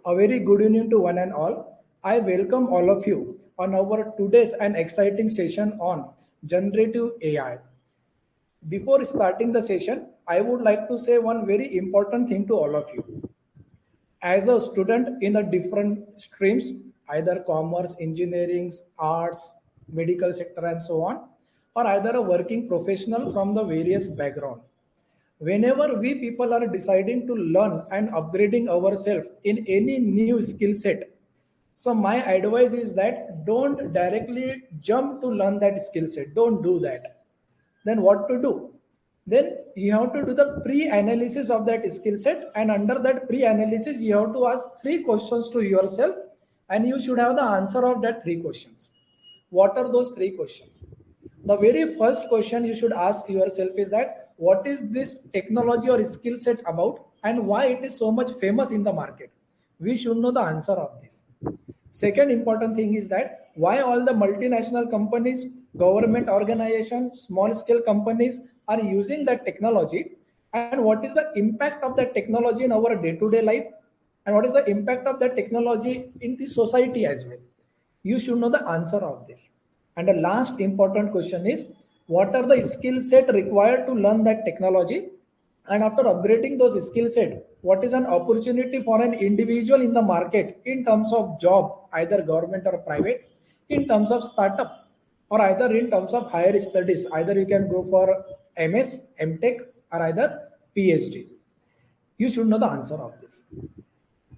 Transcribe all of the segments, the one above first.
A very good evening to one and all. I welcome all of you on our today's and exciting session on generative AI. Before starting the session, I would like to say one very important thing to all of you. As a student in the different streams, either commerce, engineering, arts, medical sector, and so on, or either a working professional from the various background. Whenever we people are deciding to learn and upgrading ourselves in any new skill set, so my advice is that don't directly jump to learn that skill set. Don't do that. Then what to do? Then you have to do the pre-analysis of that skill set, and under that pre-analysis you have to ask three questions to yourself, and you should have the answer of that three questions. What are those three questions? The very first question you should ask yourself is that what is this technology or skill set about, and why it is so much famous in the market? We should know the answer of this. Second important thing is that why all the multinational companies, government organizations, small scale companies are using that technology, and what is the impact of that technology in our day to day life, and what is the impact of that technology in the society as well. You should know the answer of this. And the last important question is what are the skill set required to learn that technology, and after upgrading those skill set, what is an opportunity for an individual in the market in terms of job, either government or private, in terms of startup, or either in terms of higher studies, either you can go for MS, MTech, or either PhD. You should know the answer of this.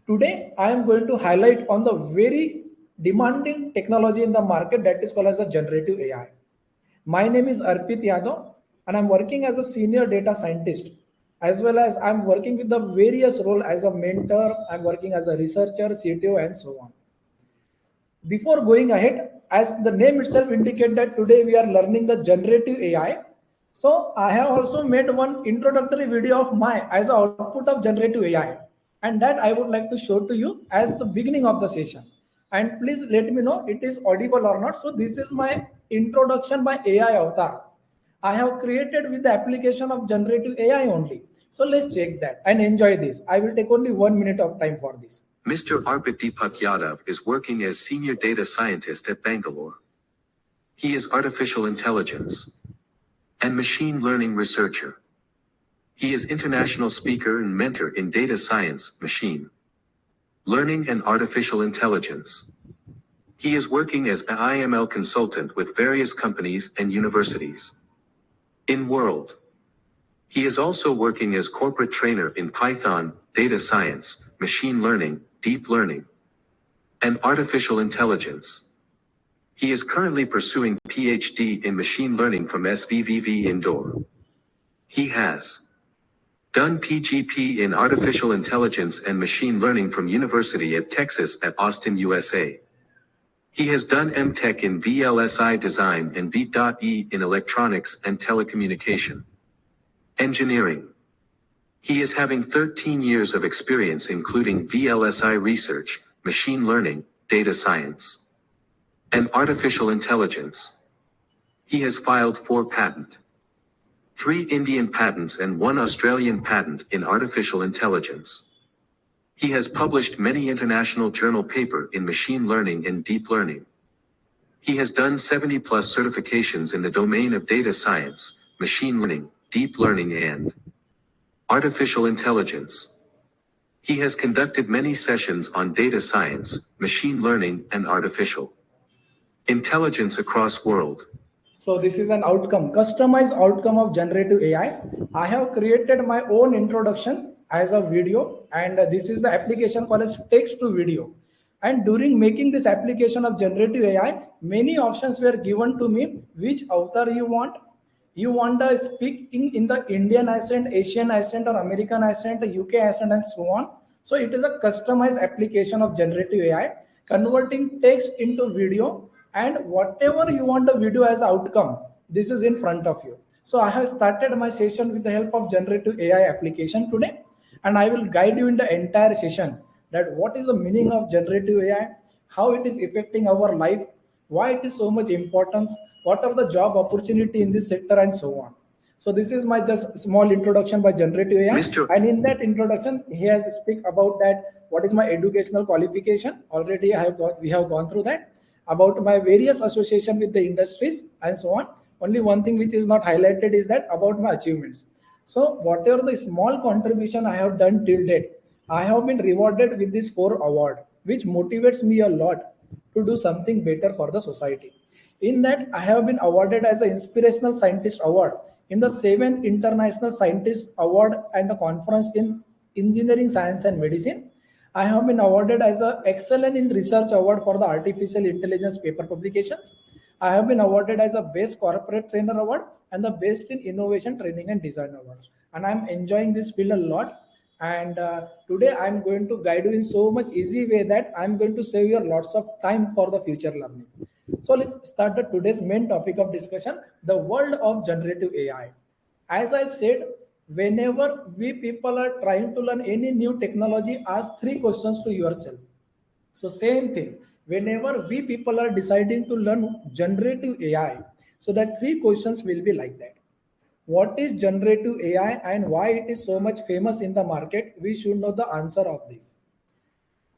Today I am going to highlight on the very demanding technology in the market, that is called as a generative AI. My name is Arpit Yadav, and I'm working as a senior data scientist, as well as I'm working with the various role as a mentor. I'm working as a researcher, CTO, and so on. Before going ahead, as the name itself indicates that today we are learning the generative AI. So I have also made one introductory video of my as an output of generative AI, and that I would like to show to you as the beginning of the session. And please let me know it is audible or not. So this is my introduction by AI avatar. I have created with the application of generative AI only. So let's check that and enjoy this. I will take only 1 minute of time for this. Mr. Arpit Deepak Yadav is working as senior data scientist at Bangalore. He is artificial intelligence and machine learning researcher. He is international speaker and mentor in data science, machine learning and artificial intelligence. He is working as an IML consultant with various companies and universities in world. He is also working as corporate trainer in Python, data science, machine learning, deep learning, and artificial intelligence. He is currently pursuing PhD in machine learning from SVVV Indore. He has done PGP in artificial intelligence and machine learning from University of Texas at Austin, USA. He has done MTech in VLSI design and B.E in electronics and telecommunication engineering. He is having 13 years of experience including VLSI research, machine learning, data science, and artificial intelligence. He has filed 4 patents, 3 Indian patents and 1 Australian patent in artificial intelligence. He has published many international journal paper in machine learning and deep learning. He has done 70 plus certifications in the domain of data science, machine learning, deep learning and artificial intelligence. He has conducted many sessions on data science, machine learning and artificial intelligence across world. So this is an outcome, customized outcome of generative AI. I have created my own introduction as a video, and this is the application called as text to video. And during making this application of generative AI, many options were given to me. Which avatar you want? You want to speak in the Indian accent, Asian accent, or American accent, UK accent, and so on. So it is a customized application of generative AI, converting text into video, and whatever you want the video as outcome, this is in front of you. So I have started my session with the help of generative AI application today, and I will guide you in the entire session that what is the meaning of generative AI, how it is affecting our life, why it is so much importance, what are the job opportunity in this sector, and so on. So this is my just small introduction by generative AI. Mr. And in that introduction, he has speak about that what is my educational qualification. Already we have gone through that, about my various association with the industries and so on. Only one thing which is not highlighted is that about my achievements. So whatever the small contribution I have done till date, I have been rewarded with this 4 award, which motivates me a lot to do something better for the society. In that, I have been awarded as an Inspirational Scientist Award in the 7th International Scientist Award and the Conference in Engineering, Science and Medicine. I have been awarded as an Excellent in Research Award for the Artificial Intelligence paper publications. I have been awarded as a Best Corporate Trainer Award and the Best in Innovation Training and Design Award. And I'm enjoying this field a lot. And today I'm going to guide you in so much easy way that I'm going to save you lots of time for the future learning. So let's start the today's main topic of discussion, the world of generative AI. As I said, whenever we people are trying to learn any new technology, ask 3 questions to yourself. So same thing, whenever we people are deciding to learn generative AI, so that 3 questions will be like that. What is generative AI and why it is so much famous in the market? We should know the answer of this.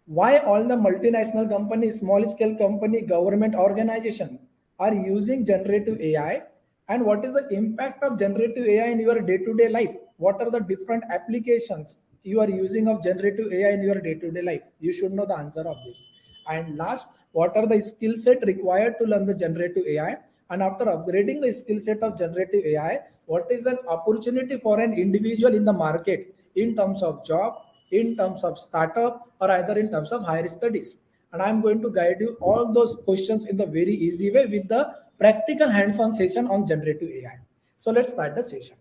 Why all the multinational companies, small scale company, government organization are using generative AI, and what is the impact of generative AI in your day-to-day life? What are the different applications you are using of generative AI in your day-to-day life? You should know the answer of this. And last, what are the skill set required to learn the generative AI? And after upgrading the skill set of generative AI, what is an opportunity for an individual in the market in terms of job, in terms of startup, or either in terms of higher studies? And I'm going to guide you all those questions in the very easy way with the practical hands-on session on generative AI. So let's start the session.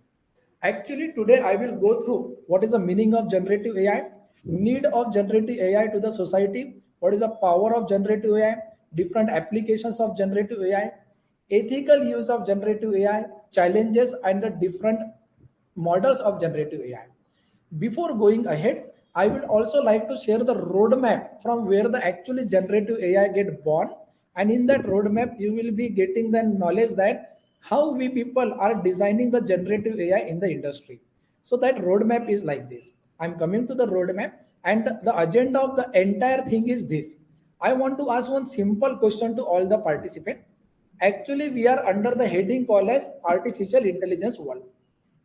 Actually, today I will go through what is the meaning of generative AI, need of generative AI to the society, what is the power of generative AI, different applications of generative AI, ethical use of generative AI, challenges and the different models of generative AI. Before going ahead, I would also like to share the roadmap from where the actually generative AI get born. And in that roadmap, you will be getting the knowledge that how we people are designing the generative AI in the industry. So that roadmap is like this. I'm coming to the roadmap, and the agenda of the entire thing is this. I want to ask one simple question to all the participants. Actually, we are under the heading called as artificial intelligence world,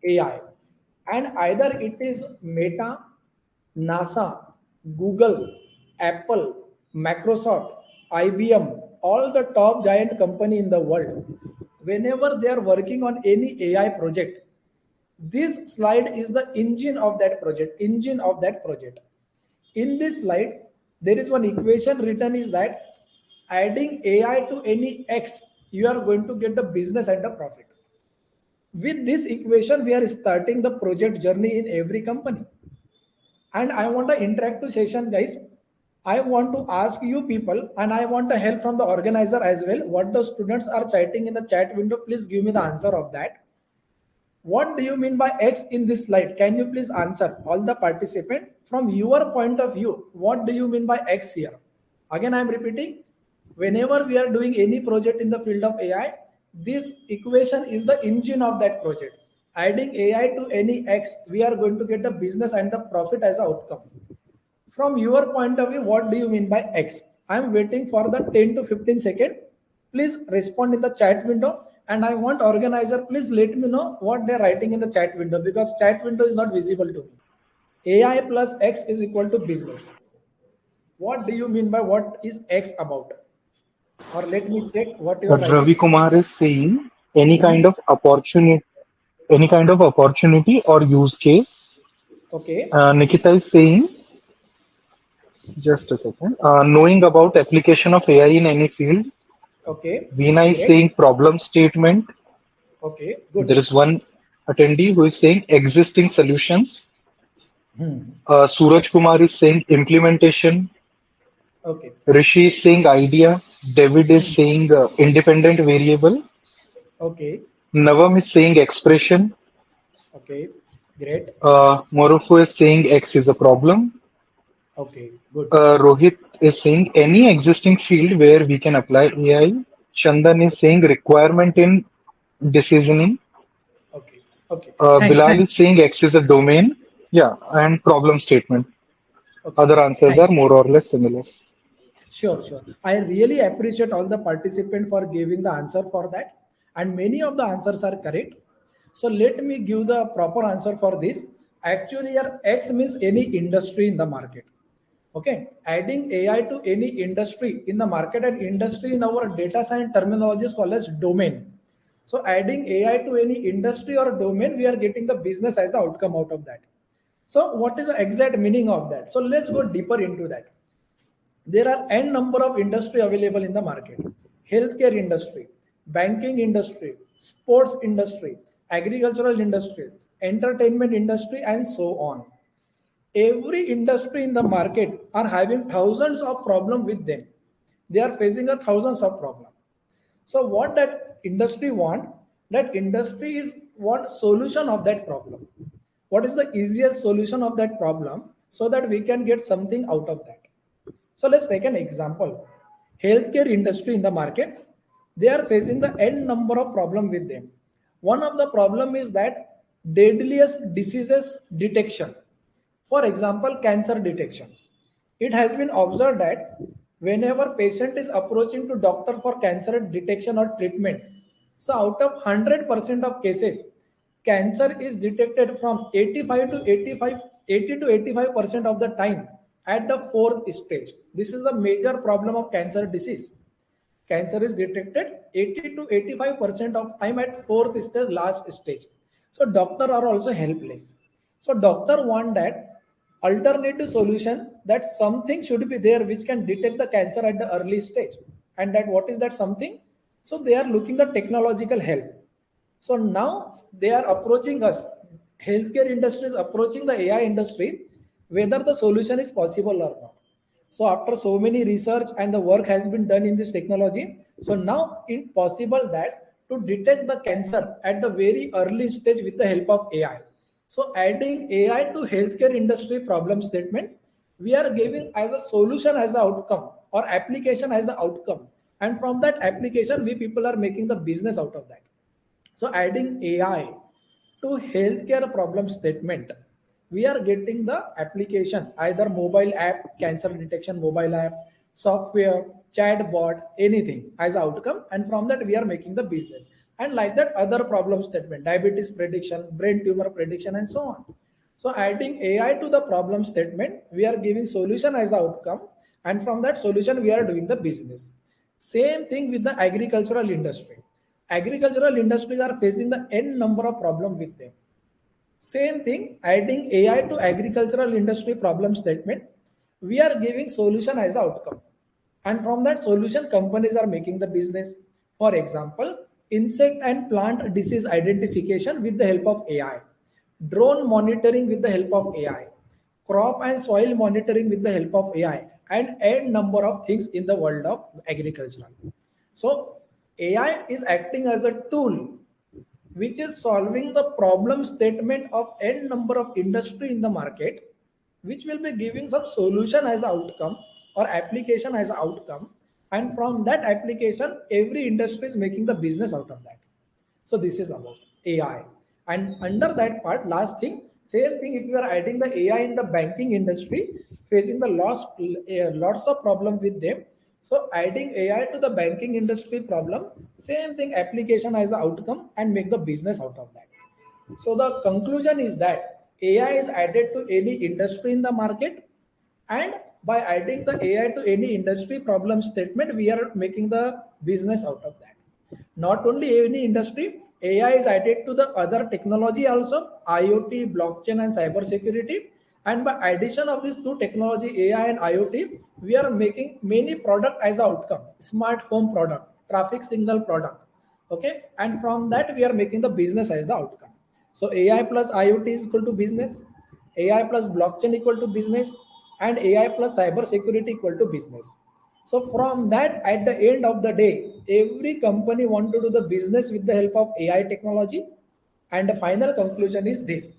AI. And either it is Meta, NASA, Google, Apple, Microsoft, IBM, all the top giant company in the world, whenever they are working on any AI project, this slide is the engine of that project, In this slide, there is one equation written is that adding AI to any X, you are going to get the business and the profit. With this equation, we are starting the project journey in every company. And I want an interactive session, guys. I want to ask you people, and I want a help from the organizer as well. What the students are chatting in the chat window, please give me the answer of that. What do you mean by X in this slide? Can you please answer, all the participant, from your point of view? What do you mean by X here? Again, I am repeating. Whenever we are doing any project in the field of AI, this equation is the engine of that project. Adding AI to any X, we are going to get the business and the profit as an outcome. From your point of view, what do you mean by X? I am waiting for the 10 to 15 seconds. Please respond in the chat window. And I want organizer, please let me know what they're writing in the chat window, because chat window is not visible to me. AI plus X is equal to business. What do you mean by what is X about? Or let me check what you are Ravi writing. Kumar is saying Mhm. any kind of opportunity or use case. Okay. Nikita is saying, just a second, knowing about application of AI in any field. Okay. Veena is Great. saying problem statement. Okay. There Good. is one attendee who is saying existing solutions. Hmm. Suraj Kumar is saying implementation. Okay. Rishi is saying idea. David is Hmm. saying independent variable. Okay. Navam is saying expression. Okay. Great. Morofo is saying X is a problem. Okay. Good. Rohit is saying any existing field where we can apply AI. Chandan is saying requirement in decisioning. Okay. Okay, thanks, Bilal thanks. is saying X is a domain. Yeah, and problem statement. Okay, Other answers are thanks. more or less similar. Sure, sure. I really appreciate all the participants for giving the answer for that. And many of the answers are correct. So let me give the proper answer for this. Actually, your X means any industry in the market. Okay. Adding AI to any industry in the market, and industry in our data science terminology is called as domain. So adding AI to any industry or domain, we are getting the business as the outcome out of that. So what is the exact meaning of that? So let's go deeper into that. There are n number of industry available in the market: healthcare industry, banking industry, sports industry, agricultural industry, entertainment industry, and so on. Every industry in the market are having thousands of problem with them. They are facing a thousands of problem. So what that industry want, that industry is want solution of that problem. What is the easiest solution of that problem, so that we can get something out of that? So let's take an example. Healthcare industry in the market, they are facing the n number of problem with them. One of the problem is that deadliest diseases detection. For example, cancer detection. It has been observed that whenever patient is approaching to doctor for cancer detection or treatment, so out of 100% of cases, cancer is detected from 85 to 85, 80 to 85% of the time at the fourth stage. This is a major problem of cancer disease. Cancer is detected 80 to 85% of time at fourth stage, last stage. So doctor are also helpless. So doctor want that alternative solution, that something should be there which can detect the cancer at the early stage. And that what is that something? So they are looking the technological help. So now they are approaching us. Healthcare industry is approaching the AI industry, whether the solution is possible or not. So after so many research and the work has been done in this technology, so now it's possible that to detect the cancer at the very early stage with the help of AI. So adding AI to healthcare industry problem statement, we are giving as a solution as an outcome, or application as an outcome. And from that application, we people are making the business out of that. So adding AI to healthcare problem statement, we are getting the application, either mobile app, cancer detection mobile app, software, chatbot, anything as outcome. And from that, we are making the business. And like that, other problem statement, diabetes prediction, brain tumor prediction, and so on. So adding AI to the problem statement, we are giving solution as outcome. And from that solution, we are doing the business. Same thing with the agricultural industry. Agricultural industries are facing the n number of problem with them. Same thing, adding AI to agricultural industry problem statement, we are giving solution as outcome. And from that solution, companies are making the business. For example, insect and plant disease identification with the help of AI, drone monitoring with the help of AI, crop and soil monitoring with the help of AI, and n number of things in the world of agriculture. So AI is acting as a tool which is solving the problem statement of n number of industry in the market, which will be giving some solution as outcome, or application as outcome. And from that application, every industry is making the business out of that. So this is about AI. And under that part, last thing, same thing, if you are adding the AI in the banking industry, facing the lots of problem with them. So adding AI to the banking industry problem, same thing, application as the outcome, and make the business out of that. So the conclusion is that AI is added to any industry in the market, and by adding the AI to any industry problem statement, we are making the business out of that. Not only any industry, AI is added to the other technology also, IoT, blockchain, and cyber security. And by addition of these two technology, AI and IoT, we are making many product as outcome: smart home product, traffic signal product. Okay, and from that we are making the business as the outcome. So AI plus IoT is equal to business, AI plus blockchain equal to business, and AI plus cyber security equal to business. So from that, at the end of the day, every company want to do the business with the help of AI technology. And the final conclusion is this: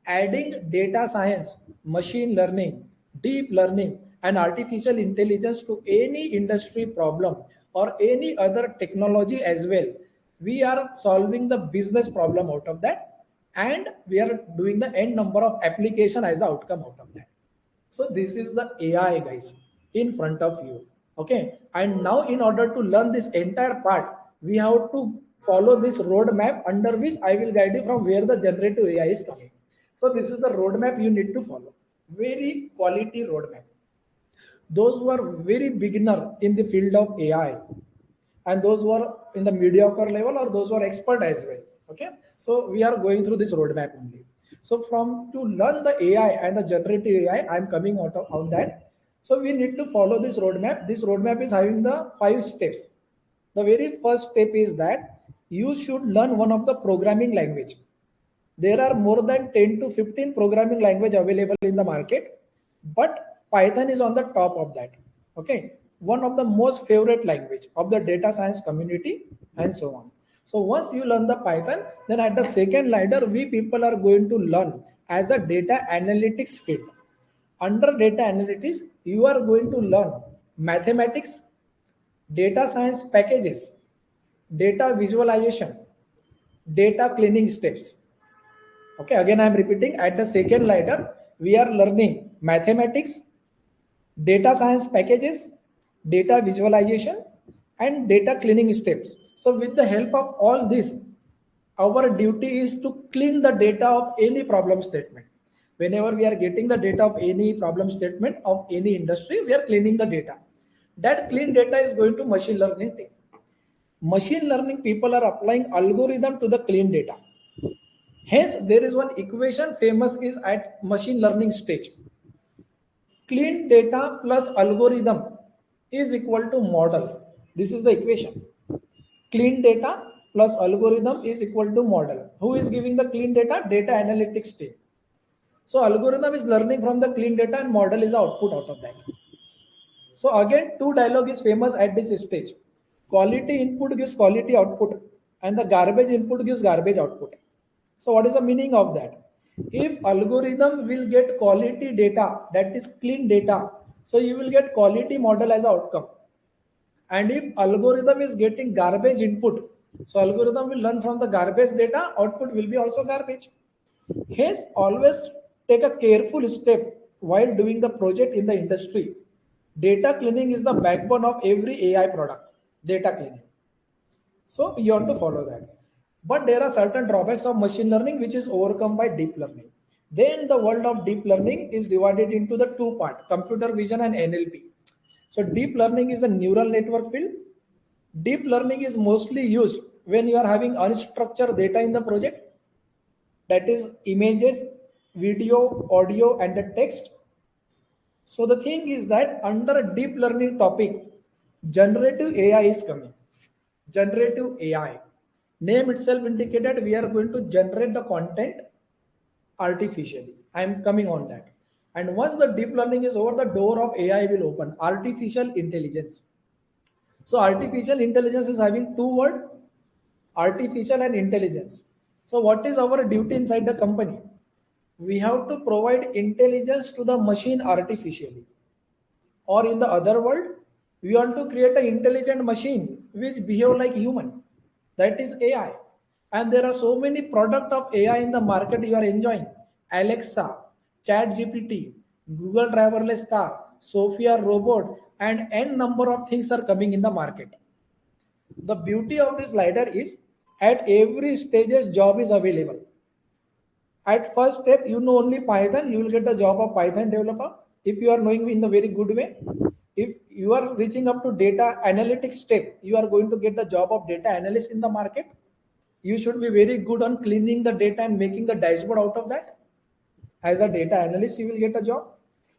adding data science, machine learning, deep learning, and artificial intelligence to any industry problem or any other technology as well, we are solving the business problem out of that. and we are doing the n number of application as the outcome out of that. So this is the AI, guys, in front of you. Okay. And now in order to learn this entire part, we have to follow this roadmap under which I will guide you from where the generative AI is coming. So this is the roadmap you need to follow. Very quality roadmap. Those who are very beginner in the field of AI, and those who are in the mediocre level, or those who are expert as well. Okay. So we are going through this roadmap only. So from to learn the AI and the generative AI, I'm coming out of on that. So we need to follow this roadmap. This roadmap is having the 5 steps. The very first step is that you should learn one of the programming language. There are more than 10 to 15 programming language available in the market, but Python is on the top of that. Okay. One of the most favorite language of the data science community, and so on. So once you learn the Python, then at the second ladder, we people are going to learn as a data analytics field. Under data analytics, you are going to learn mathematics, data science packages, data visualization, data cleaning steps. Okay, again I am repeating, at the second ladder, we are learning mathematics, data science packages, data visualization, and data cleaning steps. So with the help of all this, our duty is to clean the data of any problem statement. Whenever we are getting the data of any problem statement of any industry, we are cleaning the data. That clean data is going to machine learning team. Machine learning people are applying algorithm to the clean data. Hence, there is one equation famous is at machine learning stage. Clean data plus algorithm is equal to model. This is the equation. Clean data plus algorithm is equal to model. Who is giving the clean data? Data analytics team. So algorithm is learning from the clean data and model is the output out of that. So again, two dialogue is famous at this stage. Quality input gives quality output, and the garbage input gives garbage output. So what is the meaning of that? If algorithm will get quality data, that is clean data, so you will get quality model as outcome. And if algorithm is getting garbage input, so algorithm will learn from the garbage data, output will be also garbage. Hence, always take a careful step while doing the project in the industry. Data cleaning is the backbone of every AI product. Data cleaning. So you want to follow that. But there are certain drawbacks of machine learning which is overcome by deep learning. Then the world of deep learning is divided into the two parts, computer vision and NLP. So deep learning is a neural network field. Deep learning is mostly used when you are having unstructured data in the project, that is images, video, audio, and the text. So the thing is that under a deep learning topic, generative AI is coming. Generative AI. Name itself indicated we are going to generate the content artificially. I am coming on that. And once the deep learning is over, the door of AI will open. Artificial intelligence. So artificial intelligence is having two words, artificial and intelligence. So what is our duty inside the company? We have to provide intelligence to the machine artificially. Or in the other world, we want to create an intelligent machine which behave like human. That is AI. And there are so many product of AI in the market you are enjoying. Alexa, ChatGPT, Google driverless car, Sophia robot, and n number of things are coming in the market. The beauty of this ladder is at every stages job is available. At first step, you know only Python, you will get the job of Python developer if you are knowing in a very good way. If you are reaching up to data analytics step, you are going to get the job of data analyst in the market. You should be very good on cleaning the data and making the dashboard out of that. As a data analyst, you will get a job.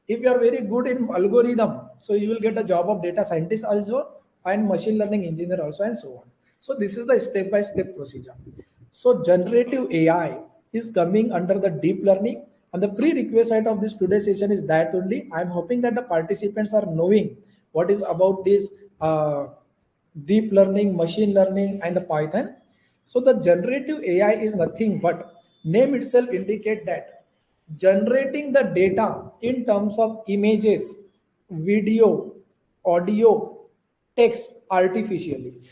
If you are very good in algorithm, so you will get a job of data scientist also, and machine learning engineer also, and so on. So this is the step-by-step procedure. So generative AI is coming under the deep learning, and the prerequisite of this today's session is that only. I'm hoping that the participants are knowing what is about this deep learning, machine learning, and the Python. So the generative AI is nothing but name itself indicate that generating the data in terms of images, video, audio, text artificially.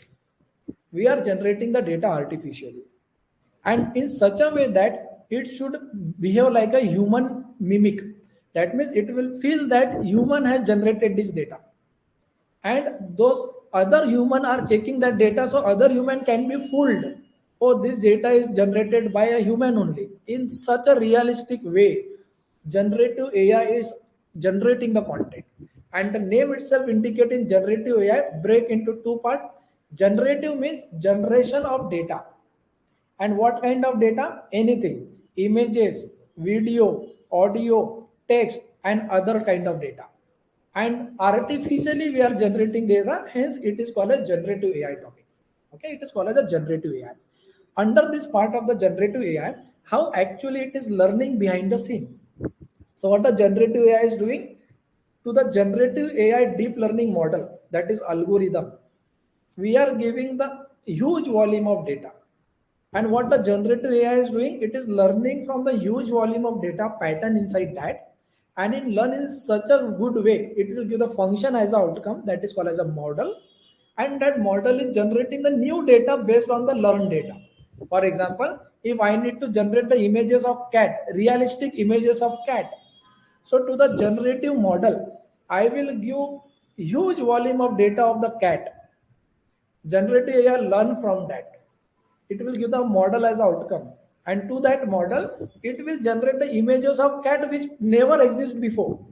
We are generating the data artificially, and in such a way that it should behave like a human mimic. That means it will feel that human has generated this data, and those other human are checking that data, so other human can be fooled. Oh, this data is generated by a human only. In such a realistic way, generative AI is generating the content, and the name itself indicating generative AI break into two parts. Generative means generation of data, and what kind of data? Anything: images, video, audio, text, and other kind of data. And artificially we are generating data, hence it is called a generative AI topic. Okay, it is called as a generative AI. Under this part of the generative AI, how actually it is learning behind the scene. So what the generative AI is doing? To the generative AI deep learning model, that is algorithm, we are giving the huge volume of data. And what the generative AI is doing, it is learning from the huge volume of data pattern inside that. And in learn in such a good way, it will give the function as an outcome, that is called as a model. And that model is generating the new data based on the learned data. For example, if I need to generate the images of cat, realistic images of cat, so to the generative model, I will give huge volume of data of the cat. Generative AI learn from that. It will give the model as outcome, and to that model, it will generate the images of cat which never exist before.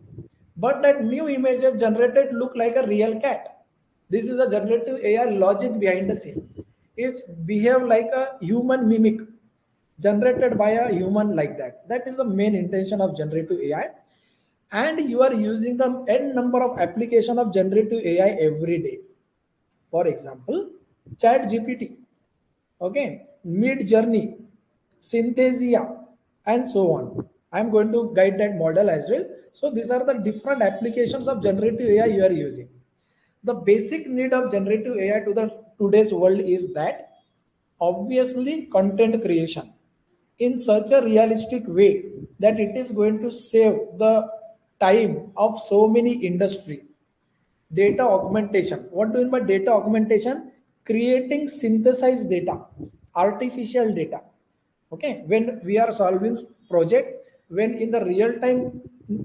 But that new images generated look like a real cat. This is a generative AI logic behind the scene. It behave like a human mimic generated by a human like that. That is the main intention of generative AI. And you are using the n number of application of generative AI every day. For example, Chat GPT, okay, Mid Journey, Synthesia, and so on. I'm going to guide that model as well. So these are the different applications of generative AI you are using. The basic need of generative AI to the today's world is that obviously content creation in such a realistic way that it is going to save the time of so many industry. Data augmentation, what do you mean by data augmentation? Creating synthesized data, artificial data. Okay, when we are solving project, when in the real time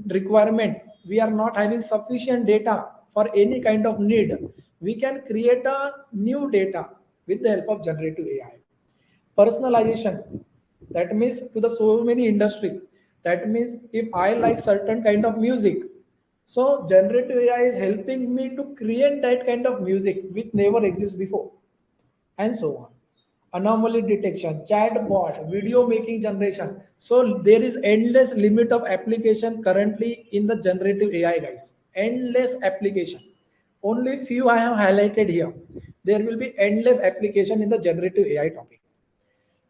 requirement we are not having sufficient data for any kind of need, we can create a new data with the help of generative AI. Personalization, that means to the so many industry, that means if I like certain kind of music, so generative AI is helping me to create that kind of music which never exists before, and so on. Anomaly detection, chatbot, video making generation. So there is endless limit of application currently in the generative AI, guys. Endless application. Only few I have highlighted here. There will be endless application in the generative AI topic.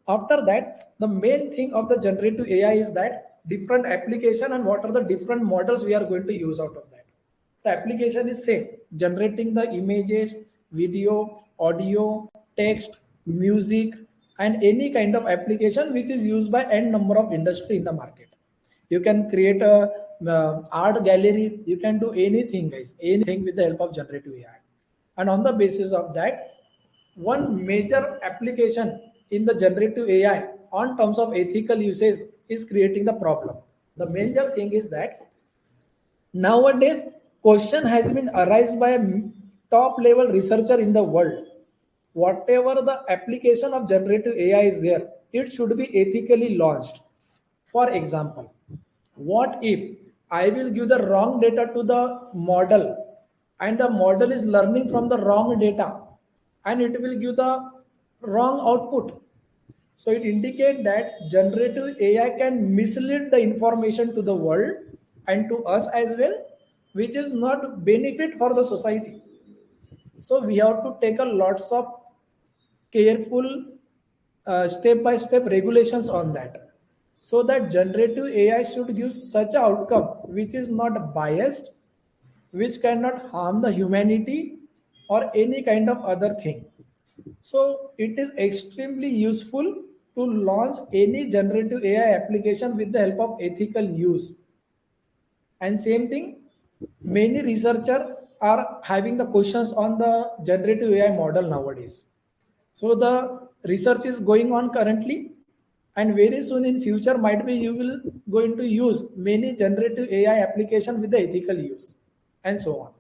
After that, the main thing of the generative AI is that different application and what are the different models we are going to use out of that. So application is same, generating the images, video, audio, text, music, and any kind of application which is used by n number of industry in the market. You can create a art gallery, you can do anything, guys, anything with the help of generative AI. And on the basis of that, one major application in the generative AI on terms of ethical usage is creating the problem. The major thing is that nowadays question has been arised by a top level researcher in the world. Whatever the application of generative AI is there, it should be ethically launched. For example, what if I will give the wrong data to the model, and the model is learning from the wrong data, and it will give the wrong output? So it indicates that generative AI can mislead the information to the world and to us as well, which is not benefit for the society. So we have to take a lots of careful step by step regulations on that, so that generative AI should give such an outcome which is not biased, which cannot harm the humanity or any kind of other thing. So it is extremely useful to launch any generative AI application with the help of ethical use. And same thing, many researchers are having the questions on the generative AI model nowadays. So the research is going on currently, And very soon in future might be you will going to use many generative AI application with the ethical use and so on.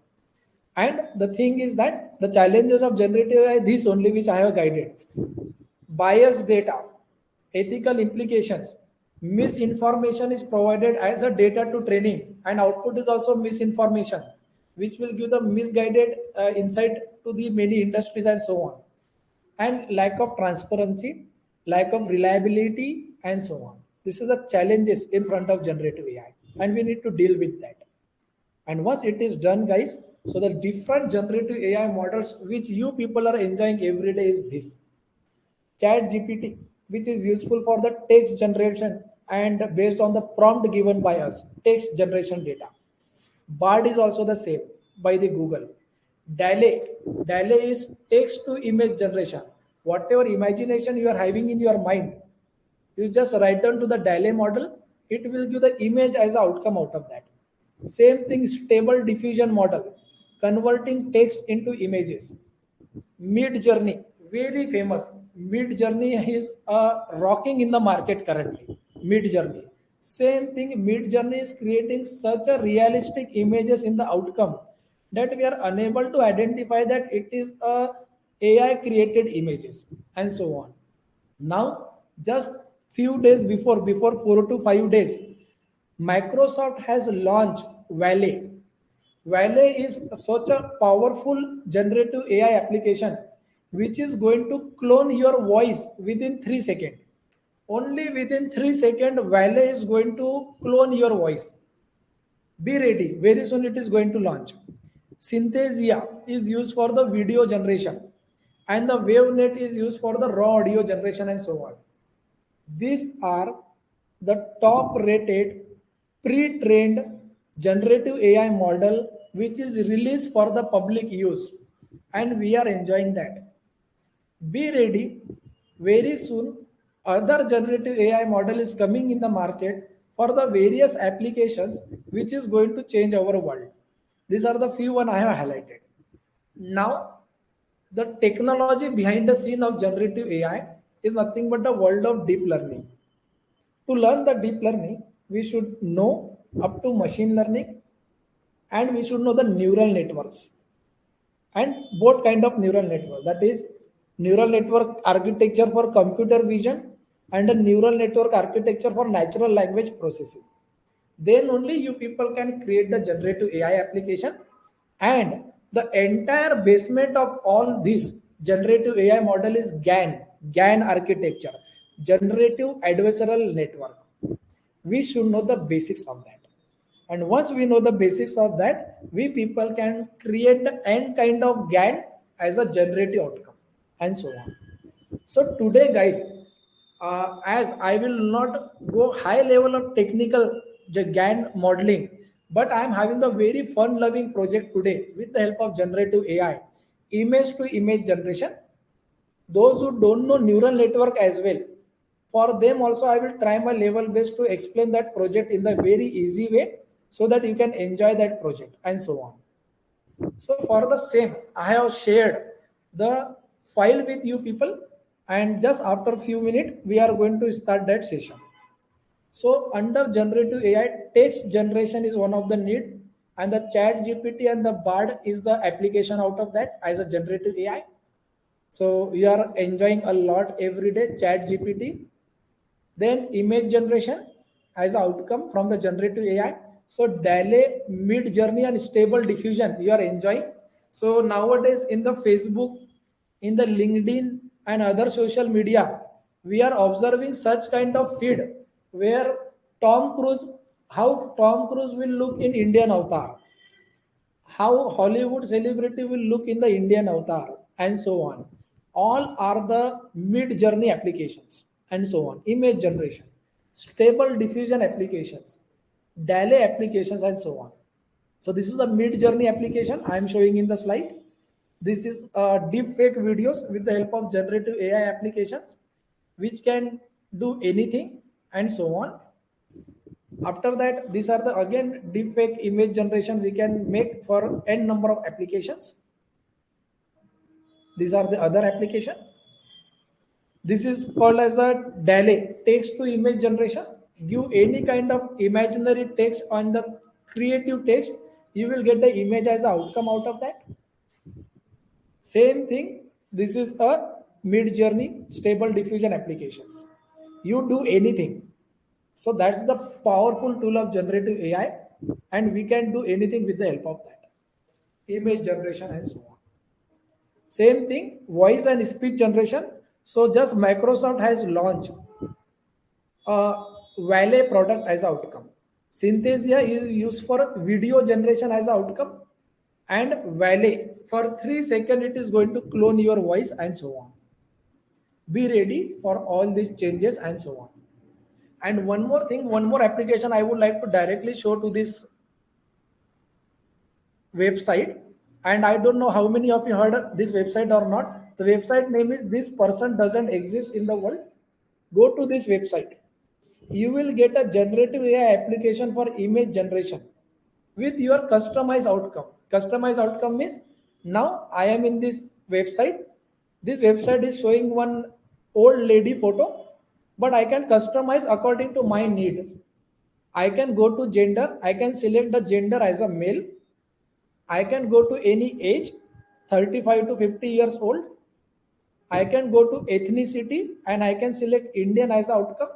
And the thing is that the challenges of generative AI, this only which I have guided: biased data, ethical implications, misinformation is provided as a data to training, and output is also misinformation, which will give the misguided insight to the many industries and so on, and lack of transparency, lack of reliability, and so on. This is the challenges in front of generative AI, and we need to deal with that. And once it is done, guys, so the different generative AI models which you people are enjoying every day is this: Chat GPT, which is useful for the text generation and based on the prompt given by us, text generation data. Bard is also the same by the Google. DALE, DALE is text to image generation. Whatever imagination you are having in your mind, you just write down to the DALE model, it will give the image as an outcome out of that. Same thing, stable diffusion model, converting text into images. Mid Journey, very famous. Mid Journey is rocking in the market currently. Mid Journey. Same thing, Mid Journey is creating such a realistic images in the outcome that we are unable to identify that it is a AI created images and so on. Now, just few days before 4 to 5 days, Microsoft has launched Valet. Valet is such a powerful generative AI application which is going to clone your voice within 3 seconds. Only within 3 seconds, Valet is going to clone your voice. Be ready. Very soon it is going to launch. Synthesia is used for the video generation, and the WaveNet is used for the raw audio generation and so on. These are the top rated pre-trained generative AI model which is released for the public use, and we are enjoying that. Be ready, very soon other generative AI model is coming in the market for the various applications which is going to change our world. These are the few one I have highlighted. Now, the technology behind the scene of generative AI is nothing but the world of deep learning. To learn the deep learning, we should know up to machine learning, and we should know the neural networks and both kind of neural network, that is neural network architecture for computer vision and a neural network architecture for natural language processing. Then only you people can create the generative AI application, and the entire basement of all this generative AI model is GAN architecture, generative adversarial network. We should know the basics of that, and once we know the basics of that, we people can create the end kind of GAN as a generative outcome and so on. So today, guys, as I will not go high level of technical GAN modeling, but I am having the very fun-loving project today with the help of generative AI, image to image generation. Those who don't know neural network as well, for them also I will try my level best to explain that project in the very easy way so that you can enjoy that project and so on. So for the same, I have shared the file with you people, and just after a few minutes, we are going to start that session. So under generative AI, text generation is one of the need, and the Chat GPT and the Bard is the application out of that as a generative AI. So you are enjoying a lot every day Chat GPT. Then image generation as outcome from the generative AI. So DALE, Mid Journey, and Stable Diffusion you are enjoying. So nowadays in the Facebook, in the LinkedIn and other social media, we are observing such kind of feed where Tom Cruise, how Tom Cruise will look in Indian avatar, how Hollywood celebrity will look in the Indian avatar, and so on. All are the mid journey applications, and so on. Image generation, stable diffusion applications, DALE applications, and so on. So this is the mid journey application I am showing in the slide. This is deep fake videos with the help of generative AI applications, which can do anything, and so on. After that, these are the again deepfake image generation we can make for n number of applications. These are the other application. This is called as a DALL-E, text to image generation. Give any kind of imaginary text on the creative text, you will get the image as the outcome out of that. Same thing, this is a mid-journey stable diffusion applications. You do anything. So that's the powerful tool of generative AI, and we can do anything with the help of that. Image generation and so on. Same thing, voice and speech generation. So just Microsoft has launched a Valet product as outcome. Synthesia is used for video generation as outcome, and Valet for 3 seconds it is going to clone your voice and so on. Be ready for all these changes and so on. And one more thing, one more application I would like to directly show to this website, and I don't know how many of you heard of this website or not. The website name is This Person Doesn't Exist in the World. Go to this website. You will get a generative AI application for image generation with your customized outcome. Customized outcome means now I am in this website. This website is showing one old lady photo, but I can customize according to my need. I can go to gender. I can select the gender as a male. I can go to any age, 35 to 50 years old. I can go to ethnicity and I can select Indian as outcome,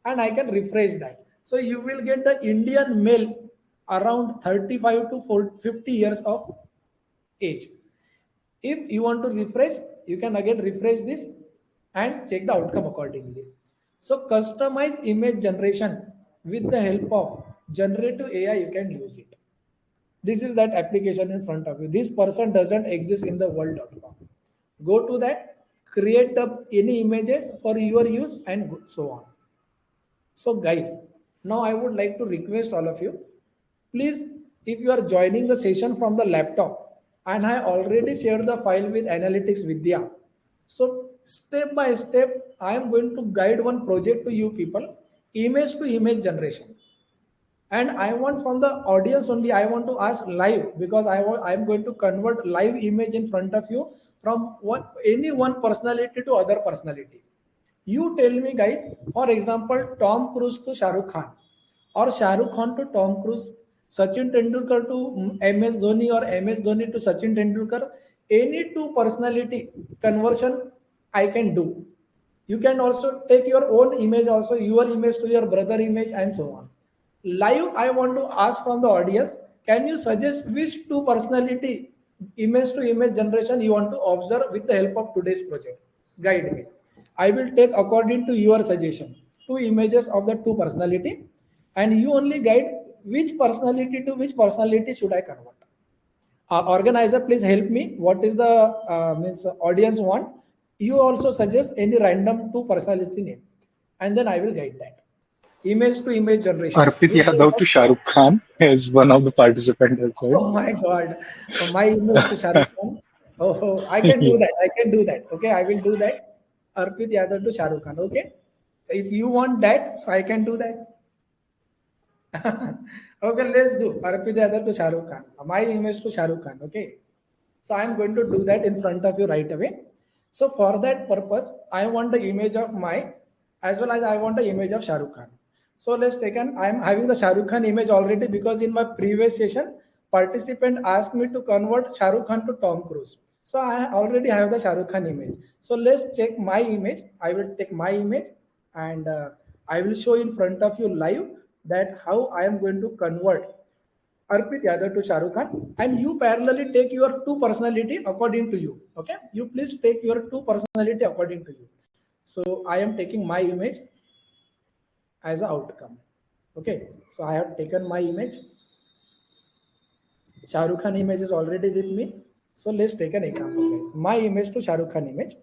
and I can refresh that. So you will get the Indian male around 35 to 50 years of age. If you want to refresh, you can again refresh this and check the outcome accordingly. So customize image generation with the help of generative AI, you can use it. This is that application in front of you. This person doesn't exist in the world.com. Go to that, create any images for your use and so on. So guys, now I would like to request all of you, please, if you are joining the session from the laptop, and I already shared the file with Analytics Vidya. So step by step, I am going to guide one project to you people, image to image generation. And I want from the audience only, I want to ask live, because I'm going to convert live image in front of you from any one personality to other personality. You tell me guys, for example, Tom Cruise to Shah Rukh Khan, or Shah Rukh Khan to Tom Cruise, Sachin Tendulkar to MS Dhoni, or MS Dhoni to Sachin Tendulkar. Any two personality conversion I can do. You can also take your own image, also your image to your brother image and so on. Live, I want to ask from the audience, can you suggest which two personality image to image generation you want to observe with the help of today's project? Guide me. I will take according to your suggestion two images of the two personality, and you only guide which personality to which personality should I convert. Organizer, please help me. What is the means audience want? You also suggest any random two personality name, and then I will guide that. Image to image generation. Arpit You tell Yadav us. to Shah Rukh Khan is one of the participants as well. Oh my God. My image to Shah Rukh Khan. Oh, I can do Yeah. that. I can do that. Okay, I will do that. Arpit Yadav to Shah Rukh Khan. Okay. If you want that, so I can do that. Okay, let's do Arpit Yadav to Shah Rukh Khan. My image to Shah Rukh Khan. Okay. So I'm going to do that in front of you right away. So for that purpose, I want the image of my, as well as I want the image of Shah Rukh Khan. So let's take an, I'm having the Shah Rukh Khan image already, because in my previous session, participant asked me to convert Shah Rukh Khan to Tom Cruise. So I already have the Shah Rukh Khan image. So let's check my image. I will take my image, and I will show in front of you live that how I am going to convert Arpit Yadav to Shah Rukh Khan, and you parallelly take your two personality according to you. Okay, you please take your two personality according to you. So I am taking my image as an outcome. Okay, so I have taken my image. Shah Rukh Khan image is already with me. So let's take an example, guys. My image to Shah Rukh Khan image.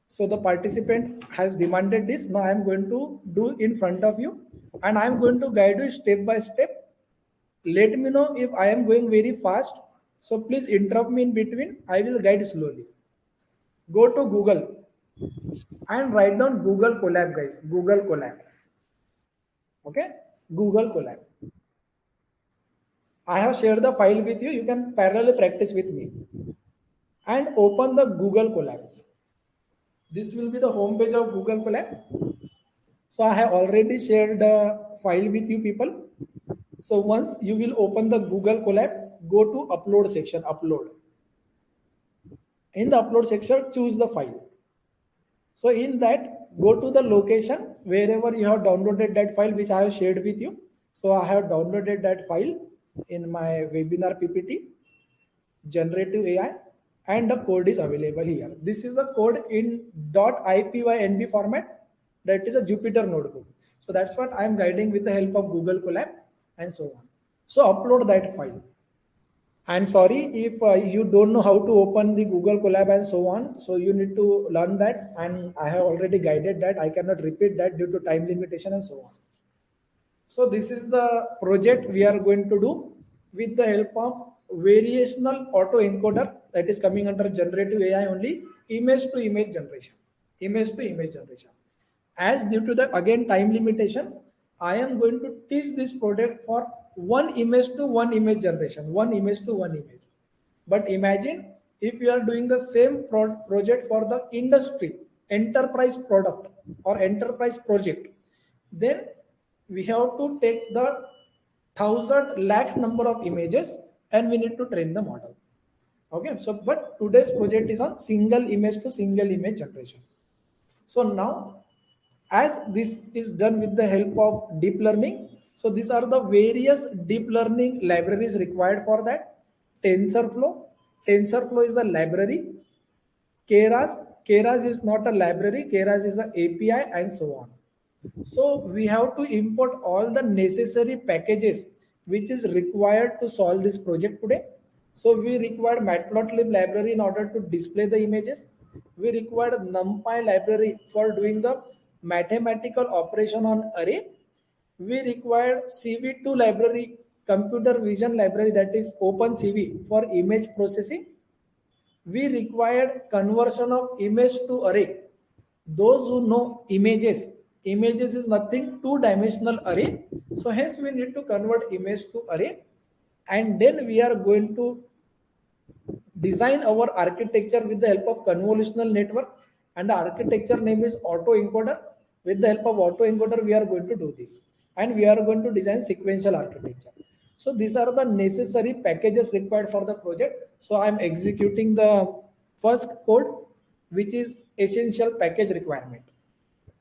So the participant has demanded this. Now I am going to do in front of you, and I am going to guide you step by step. Let me know if I am going very fast. So please interrupt me in between. I will guide slowly. Go to Google and write down Google Colab, guys. Google Colab. Okay? Google Colab. I have shared the file with you. You can parallelly practice with me. And open the Google Colab. This will be the home page of Google Colab. So I have already shared the file with you people. So once you will open the Google Colab, go to upload section, upload. In the upload section, choose the file. So in that, go to the location wherever you have downloaded that file which I have shared with you. So I have downloaded that file in my webinar PPT, generative AI, and the code is available here. This is the code in .ipynb format. That is a Jupyter notebook. So that's what I am guiding with the help of Google Colab and so on. So upload that file. And sorry if you don't know how to open the Google Colab and so on. So you need to learn that, and I have already guided that. I cannot repeat that due to time limitation and so on. So this is the project we are going to do with the help of variational autoencoder, that is coming under generative AI only, image to image generation. Image to image generation. As due to the again time limitation, I am going to teach this project for one image to one image generation, one image to one image. But imagine if you are doing the same project for the industry, enterprise product or enterprise project, then we have to take the 1,000,000 number of images and we need to train the model. Okay, so but today's project is on single image to single image generation. So now, as this is done with the help of deep learning, so these are the various deep learning libraries required for that. TensorFlow, TensorFlow is a library. Keras is not a library, Keras is an API and so on. So we have to import all the necessary packages which is required to solve this project today. So we required Matplotlib library in order to display the images. We required NumPy library for doing the mathematical operation on array. We required CV2 library, computer vision library, that is OpenCV for image processing. We required conversion of image to array. Those who know images is nothing, two-dimensional array. So hence we need to convert image to array, and then we are going to design our architecture with the help of convolutional network, and the architecture name is autoencoder. With the help of autoencoder, we are going to do this, and we are going to design sequential architecture. So these are the necessary packages required for the project. So I am executing the first code, which is essential package requirement.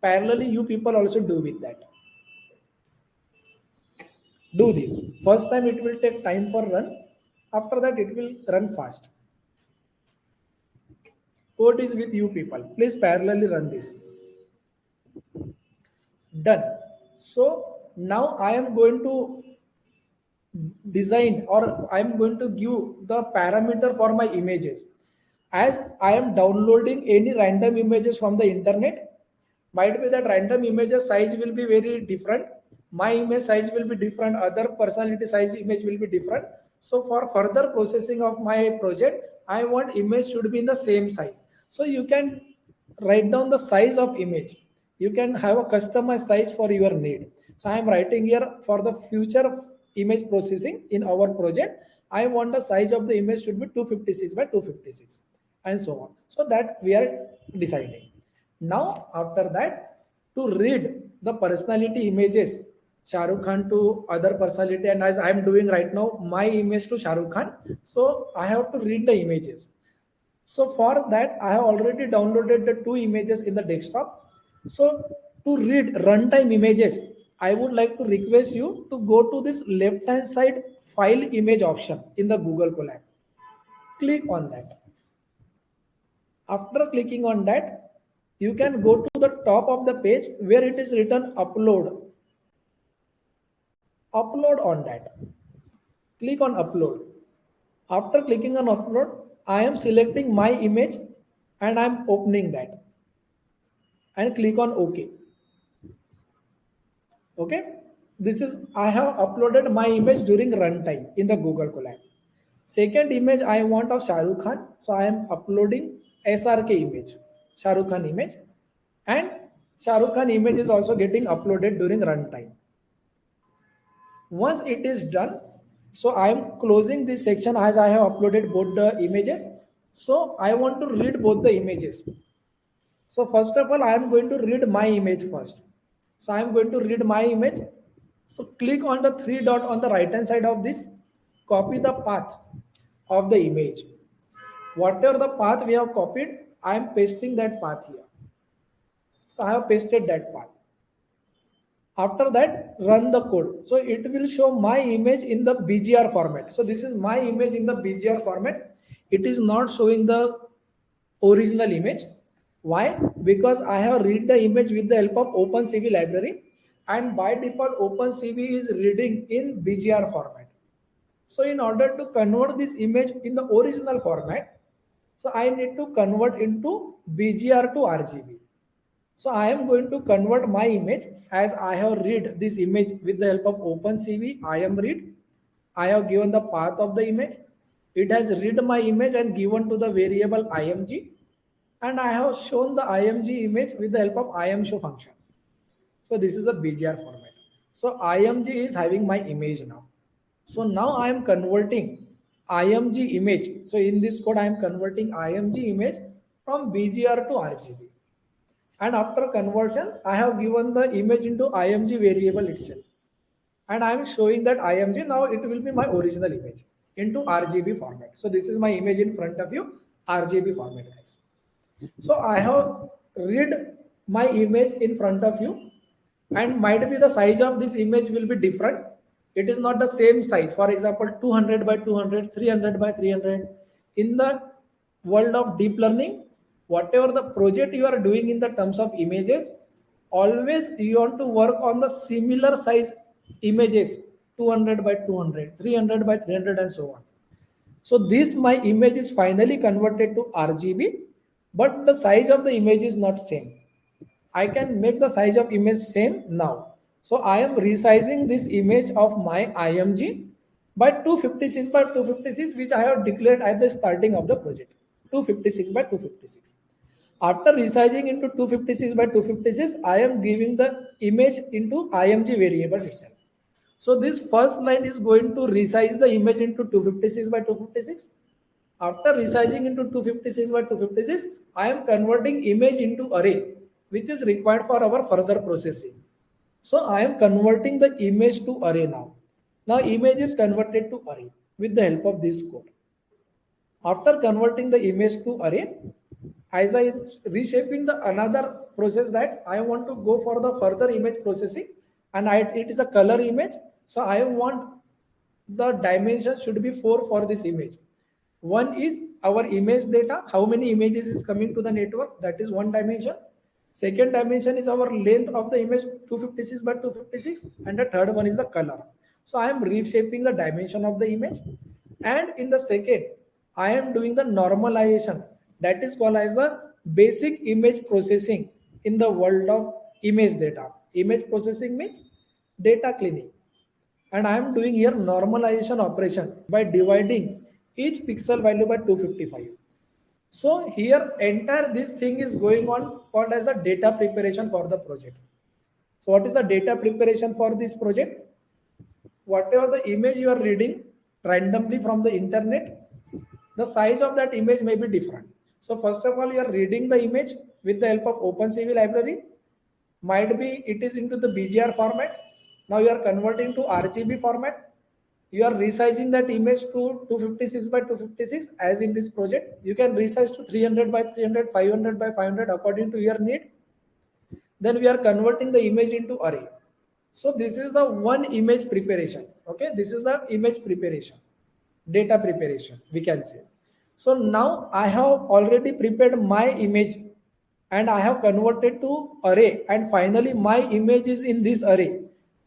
Parallelly, you people also do with that. Do this. First time it will take time for run. After that, it will run fast. Code is with you people. Please parallelly run this. Done. So now I am going to design, or I am going to give the parameter for my images. As I am downloading any random images from the internet, might be that random images size will be very different. My image size will be different. Other personality size image will be different. So for further processing of my project, I want image should be in the same size. So you can write down the size of image. You can have a customized size for your need. So I am writing here for the future image processing in our project. I want the size of the image should be 256 by 256 and so on. So that we are deciding. Now after that, to read the personality images, Shah Rukh Khan to other personality, and as I am doing right now, my image to Shah Rukh Khan. So I have to read the images. So for that, I have already downloaded the two images in the desktop. So to read runtime images, I would like to request you to go to this left hand side file image option in the Google Colab. Click on that. After clicking on that, you can go to the top of the page where it is written upload. Upload on that. Click on upload. After clicking on upload, I am selecting my image and I am opening that and click on OK. Okay, this is I have uploaded my image during runtime in the Google Colab. Second image I want of Shah Rukh Khan, so I am uploading SRK image, Shah Rukh Khan image, and Shah Rukh Khan image is also getting uploaded during runtime. Once it is done, so I am closing this section as I have uploaded both the images. So I want to read both the images. So first of all, I am going to read my image first. So I am going to read my image. So click on the three dot on the right hand side of this, copy the path of the image. Whatever the path we have copied, I am pasting that path here. So I have pasted that path. After that, run the code. So it will show my image in the BGR format. So this is my image in the BGR format. It is not showing the original image. Why? Because I have read the image with the help of OpenCV library, and by default OpenCV is reading in BGR format. So in order to convert this image in the original format, so I need to convert into BGR to RGB. So I am going to convert my image as I have read this image with the help of OpenCV. I am read. I have given the path of the image. It has read my image and given to the variable img, and I have shown the img image with the help of imshow function. So this is a BGR format. So img is having my image now. So now I am converting img image. So in this code I am converting img image from BGR to RGB. And after conversion, I have given the image into img variable itself. And I am showing that img, now it will be my original image into RGB format. So this is my image in front of you, RGB format, guys. So I have read my image in front of you, and might be the size of this image will be different. It is not the same size. For example, 200 by 200, 300 by 300. In the world of deep learning, whatever the project you are doing in the terms of images, always you want to work on the similar size images, 200 by 200, 300 by 300, and so on. So this my image is finally converted to RGB, but the size of the image is not same. I can make the size of image same now. So I am resizing this image of my IMG by 256 by 256, which I have declared at the starting of the project. 256 by 256. After resizing into 256 by 256, I am giving the image into IMG variable itself. So this first line is going to resize the image into 256 by 256. After resizing into 256 by 256, I am converting image into array, which is required for our further processing. So I am converting the image to array now. Now image is converted to array with the help of this code. After converting the image to array, as I reshaping the another process that I want to go for the further image processing, and it is a color image. So I want the dimension should be 4 for this image. One is our image data, how many images is coming to the network, that is one dimension. Second dimension is our length of the image, 256 by 256, and the third one is the color. So I am reshaping the dimension of the image, and in the second I am doing the normalization, that is called as the basic image processing in the world of image data. Image processing means data cleaning, and I am doing here normalization operation by dividing each pixel value by 255. So here entire this thing is going on called as a data preparation for the project. So what is the data preparation for this project? Whatever the image you are reading randomly from the internet, the size of that image may be different. So first of all, you are reading the image with the help of OpenCV library. Might be it is into the BGR format. Now you are converting to RGB format. You are resizing that image to 256 by 256 as in this project. You can resize to 300 by 300, 500 by 500 according to your need. Then we are converting the image into array. So this is the one image preparation. Okay, this is the image preparation, data preparation, we can say. So now I have already prepared my image and I have converted to array, and finally my image is in this array,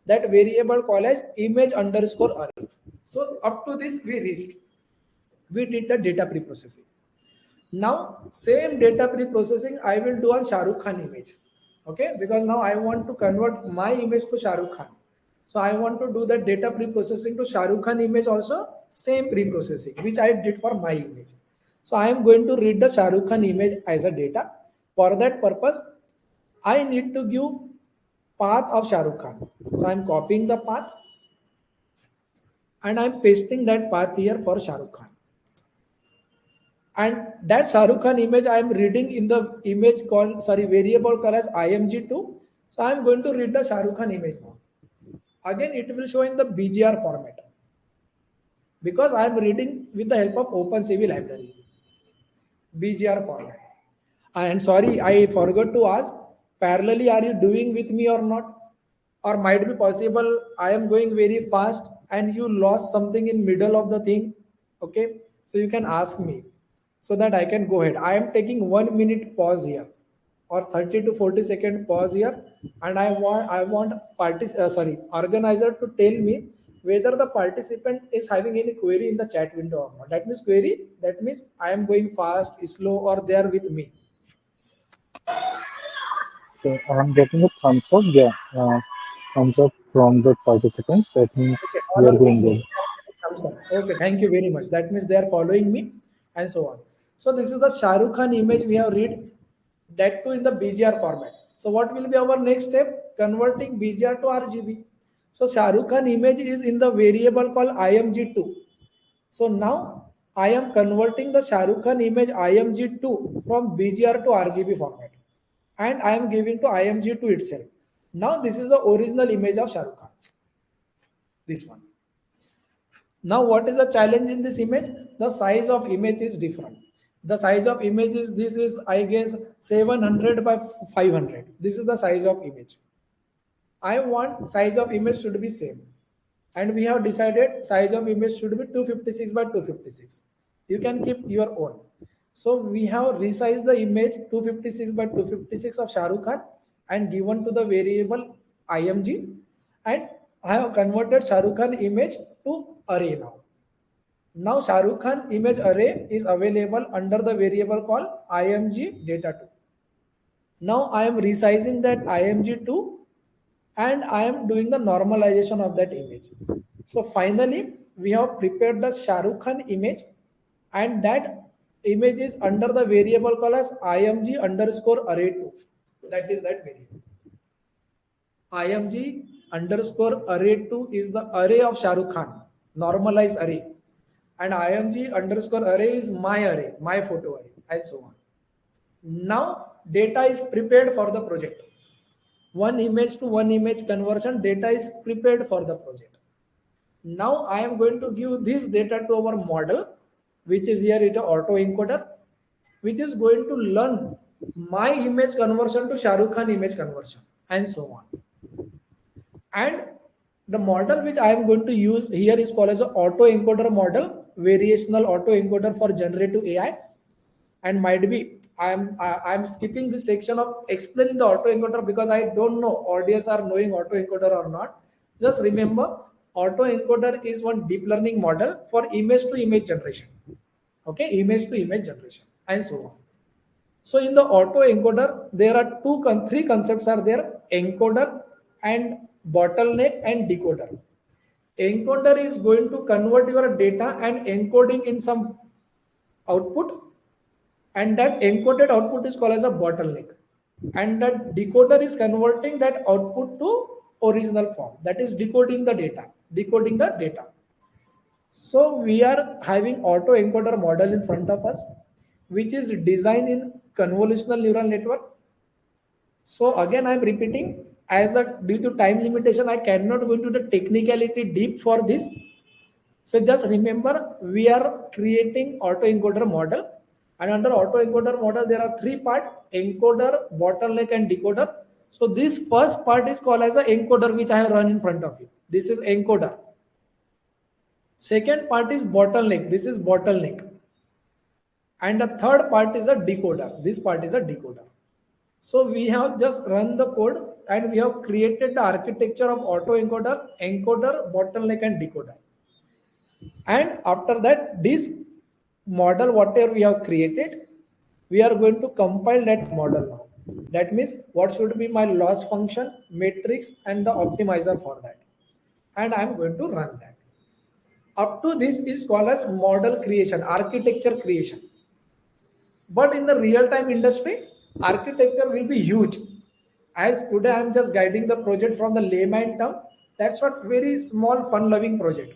that variable called as image underscore array. So up to this we reached. We did the data pre-processing. Now same data pre-processing I will do on Shah Rukh Khan image. Okay, because now I want to convert my image to Shah Rukh Khan. So I want to do the data pre-processing to Shah Rukh Khan image also, same pre-processing which I did for my image. So I am going to read the Shah Rukh Khan image as a data. For that purpose, I need to give path of Shah Rukh Khan. So I am copying the path and I am pasting that path here for Shah Rukh Khan. And that Shah Rukh Khan image I am reading in the image called, sorry, variable called as img2. So I am going to read the Shah Rukh Khan image now. Again, it will show in the BGR format because I am reading with the help of OpenCV library, BGR format. And sorry, I forgot to ask, parallelly, are you doing with me or not? Or might be possible I am going very fast and you lost something in middle of the thing. Okay, so you can ask me so that I can go ahead. I am taking 1 minute pause here or 30 to 40-second pause here, and I want sorry, organizer to tell me whether the participant is having any query in the chat window or not. That means query, that means I am going fast, slow, or they are with me. So I'm getting a thumbs up. Yeah, thumbs up from the participants. That means Okay, we all are are with going me. good. Thumbs up. Okay, thank you very much. That means they are following me and so on. So this is the Shah Rukh Khan image we have read, that too in the BGR format. So what will be our next step? Converting BGR to RGB. So Shah Rukh Khan image is in the variable called img2. So now I am converting the Shah Rukh Khan image img2 from BGR to RGB format, and I am giving to img2 itself. Now this is the original image of Shah Rukh Khan. This one. Now, what is the challenge in this image? The size of image is different. The size of image is, this is, I guess, 700 by 500. This is the size of image. I want size of image should be same. And we have decided size of image should be 256 by 256. You can keep your own. So we have resized the image 256 by 256 of Shah Rukh Khan and given to the variable img, and I have converted Shah Rukh Khan image to array now. Now Shah Rukh Khan image array is available under the variable called img data2. Now I am resizing that img2 and I am doing the normalization of that image. So finally, we have prepared the Shah Rukh Khan image, and that image is under the variable called as img underscore array2. That is that variable. img underscore array2 is the array of Shah Rukh Khan, normalized array. And img underscore array is my array, my photo array, and so on. Now data is prepared for the project. One image to one image conversion data is prepared for the project. Now I am going to give this data to our model, which is here is the autoencoder, which is going to learn my image conversion to Shah Rukh Khan image conversion, and so on. And the model which I am going to use here is called as an autoencoder model, variational autoencoder for generative AI. And might be I'm skipping this section of explaining the autoencoder because I don't know audience are knowing autoencoder or not. Just remember, autoencoder is one deep learning model for image to image generation. Okay, image to image generation, and so on. So in the autoencoder, there are three concepts are there: encoder and bottleneck and decoder. Encoder is going to convert your data and encoding in some output, and that encoded output is called as a bottleneck, and that decoder is converting that output to original form, that is decoding the data. So we are having autoencoder model in front of us, which is designed in convolutional neural network. So again, I'm repeating, as that due to time limitation, I cannot go into the technicality deep for this. So just remember, we are creating autoencoder model, and under autoencoder model, there are three parts: encoder, bottleneck, and decoder. So this first part is called as a encoder, which I have run in front of you. This is encoder. Second part is bottleneck. This is bottleneck. And the third part is a decoder. This part is a decoder. So we have just run the code and we have created the architecture of autoencoder, encoder, bottleneck, and decoder. And after that, this model, whatever we have created, we are going to compile that model now. That means what should be my loss function, matrix, and the optimizer for that. And I'm going to run that. Up to this is called as model creation, architecture creation. But in the real-time industry, architecture will be huge. As today I'm just guiding the project from the layman term, that's what very small fun-loving project.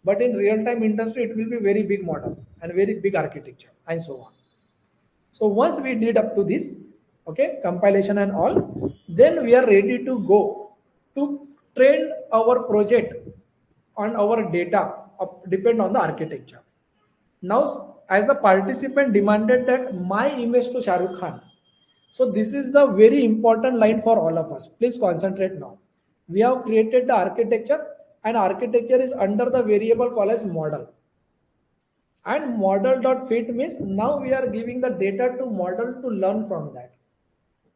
But in real-time industry, it will be very big model and very big architecture and so on. So once we did up to this, okay, compilation and all, then we are ready to go to train our project on our data, depend on the architecture. Now, as the participant demanded that my image to Shah Rukh Khan. So this is the very important line for all of us. Please concentrate now. We have created the architecture, and architecture is under the variable called as model. And model.fit means now we are giving the data to model to learn from that.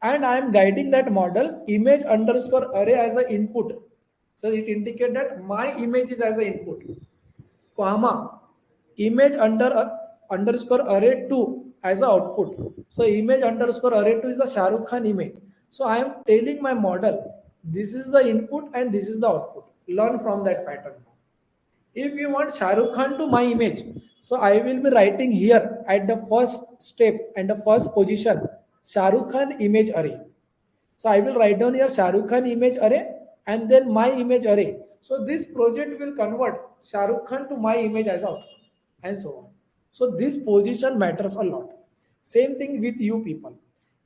And I am guiding that model image underscore array as an input. So it indicates that my image is as an input, comma, image underscore array 2 as an output. So image underscore array 2 is the Shah Rukh Khan image. So I am telling my model, this is the input and this is the output. Learn from that pattern. If you want Shah Rukh Khan to my image, so I will be writing here at the first step and the first position, Shah Rukh Khan image array. So I will write down here Shah Rukh Khan image array and then my image array. So this project will convert Shah Rukh Khan to my image as outcome and so on. So this position matters a lot. Same thing with you people.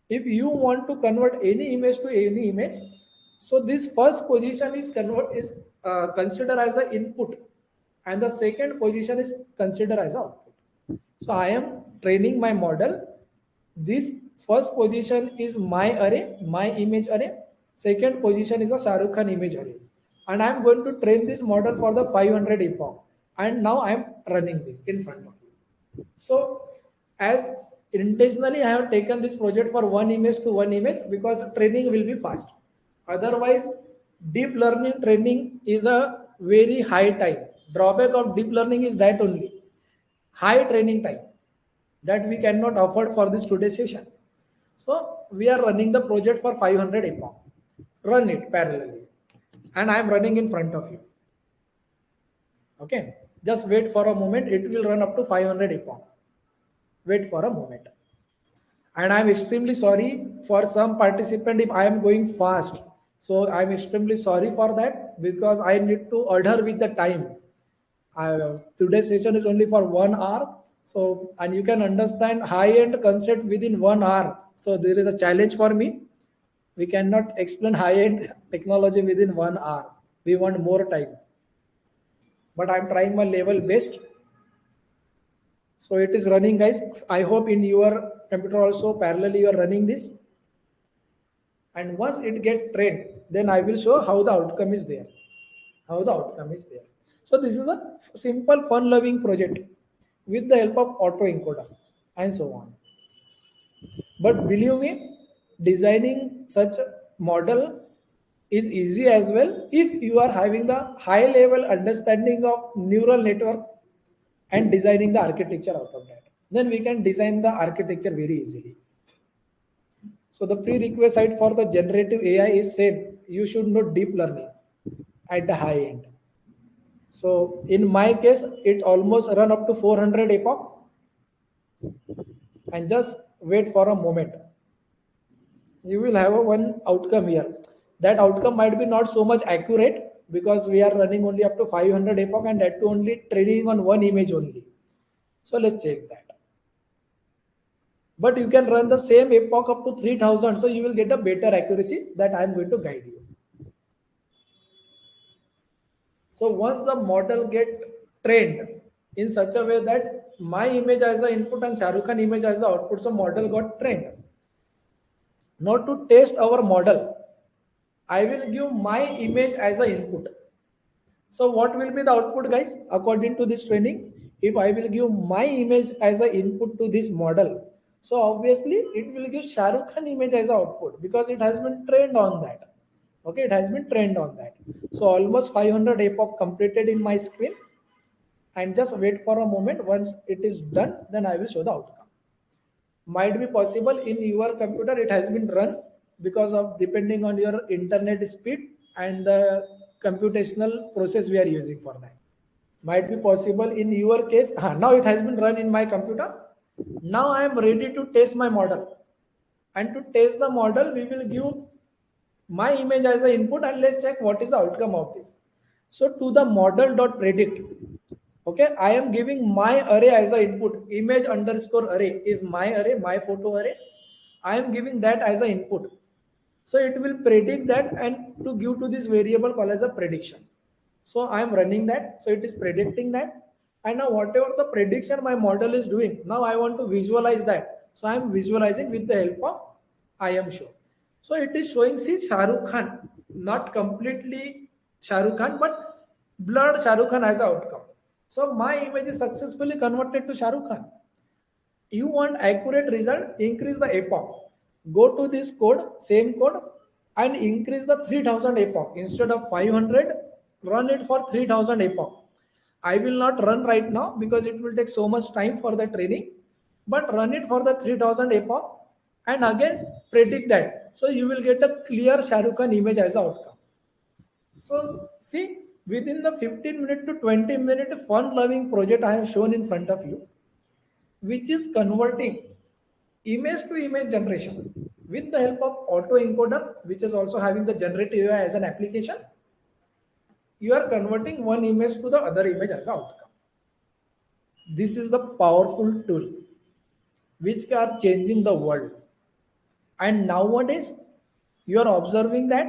If you want to convert any image to any image, so this first position is considered as an input and the second position is considered as output. So I am training my model. This first position is my array, my image array. Second position is a Shah Rukh Khan image array. And I am going to train this model for the 500 epoch. And now I am running this in front of you. So as intentionally I have taken this project for one image to one image because training will be fast. Otherwise, deep learning training is a very high time. Drawback of deep learning is that only high training time that we cannot afford for this today's session. So we are running the project for 500 epoch. Run it parallelly. And I am running in front of you. Okay. Just wait for a moment. It will run up to 500 epoch. Wait for a moment. And I am extremely sorry for some participant if I am going fast. So I am extremely sorry for that because I need to adhere with the time. Today's session is only for 1 hour. So, and you can understand high-end concept within 1 hour. So there is a challenge for me. We cannot explain high-end technology within 1 hour. We want more time. But I'm trying my level best. So it is running, guys. I hope in your computer also parallelly you are running this. And once it get trained, then I will show how the outcome is there. How the outcome is there. So this is a simple fun-loving project with the help of autoencoder and so on. But believe me, designing such a model is easy as well if you are having the high level understanding of neural network and designing the architecture out of that. Then we can design the architecture very easily. So the prerequisite for the generative AI is same. You should know deep learning at the high end. So in my case, it almost run up to 400 epoch. And just wait for a moment. You will have one outcome here. That outcome might be not so much accurate because we are running only up to 500 epoch and that too only training on one image only. So let's check that. But you can run the same epoch up to 3000. So you will get a better accuracy that I am going to guide you. So once the model get trained in such a way that my image as the input and Shah Rukh Khan image as the output, so model got trained. Now to test our model, I will give my image as an input. So what will be the output, guys? According to this training, if I will give my image as an input to this model, so obviously it will give Shah Rukh Khan image as an output because it has been trained on that. Okay, it has been trained on that. So almost 500 epoch completed in my screen. And just wait for a moment. Once it is done, then I will show the outcome. Might be possible in your computer it has been run because of depending on your internet speed and the computational process we are using for that. Might be possible in your case. Now it has been run in my computer. Now I am ready to test my model. And to test the model, we will give my image as an input and let's check what is the outcome of this. So to the model.predict, okay, I am giving my array as an input. Image underscore array is my array, my photo array. I am giving that as an input. So it will predict that and to give to this variable called as a prediction. So I am running that. So it is predicting that. And now whatever the prediction my model is doing, now I want to visualize that. So I am visualizing with the help of I am show. So it is showing, see, Shah Rukh Khan, not completely Shah Rukh Khan, but blurred Shah Rukh Khan as an outcome. So my image is successfully converted to Shah Rukh Khan. You want accurate result, increase the epoch. Go to this code, same code, and increase the 3000 epoch. Instead of 500, run it for 3000 epoch. I will not run right now because it will take so much time for the training, but run it for the 3000 epoch and again predict that. So you will get a clear Shah Rukh Khan image as the outcome. So see, within the 15 minute to 20 minute fun loving project I have shown in front of you, which is converting image to image generation with the help of autoencoder, which is also having the generative AI as an application. You are converting one image to the other image as an outcome. This is the powerful tool which are changing the world. And nowadays, you are observing that